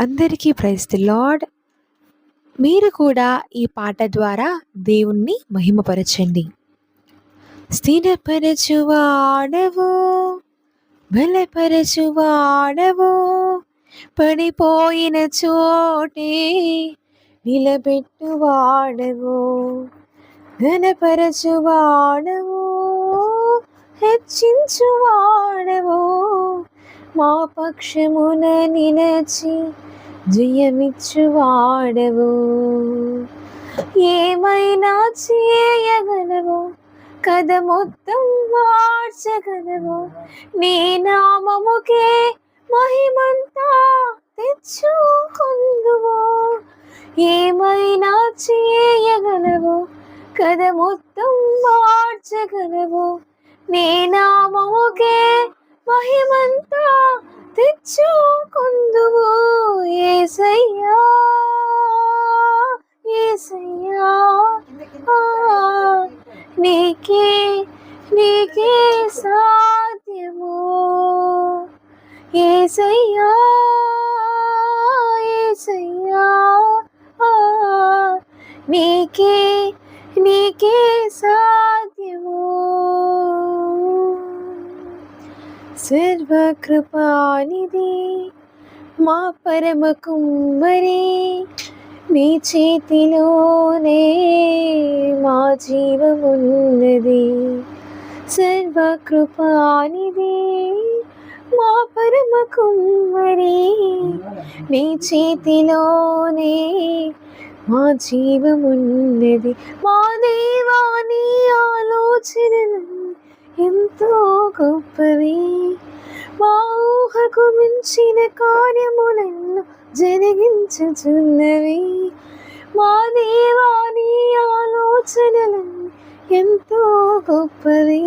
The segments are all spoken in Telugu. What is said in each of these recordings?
అందరికీ ప్రైజ్ ది లార్డ్. మీరు కూడా ఈ పాట ద్వారా దేవుణ్ణి మహిమపరచండి. స్థిరపరచువాడవు, బలపరచువాడవు, పడిపోయిన చోటే నిలబెట్టువాడవు, ఘనపరచువాడవు, హెచ్చించువాడవు, మా పక్షమున నిలచి జయమిచ్చువాడవు. ఏమైనా చేయగలవు, కథ మొత్తం మార్చగలవు, నీ నామముకే మహిమంతా తెచ్చుకొందువు. ఏమైనా చేయగలవు, కథ మొత్తం మార్చగలవు, నీ నామముకే మహిమంతా తెచ్చుకొందువు. యేసయ్యా యేసయ్యా, నీకే నీకే సాధ్యము. యేసయ్యా యేసయ్యా, నీకే నీకే సాధ్యము. సర్వకృపానిధి మా పరమ కుమ్మరి, నీ చేతిలోనే మా జీవమున్నది. సర్వకృపానిధి మా పరమ కుమ్మరి, నీ చేతిలోనే మా జీవమున్నది. మా దేవా, నీ ఆలోచనలు ఎంతో గొప్పవి, మా ఊహకు మించిన కార్యములను జరిగించుచున్నవి. మా దేవా, నీ ఆలోచనలు ఎంతో గొప్పవి,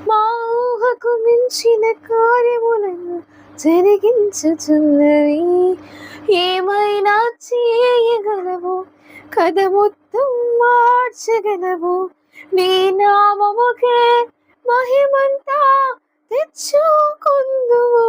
మా ఊహకు మించిన కార్యములను జరిగించుచున్నవి. ఏమైనా చేయగలవు, కథ మొత్తం మార్చగలవు, నీ నామముకే మహిమంతా తెచ్చుకొందువు.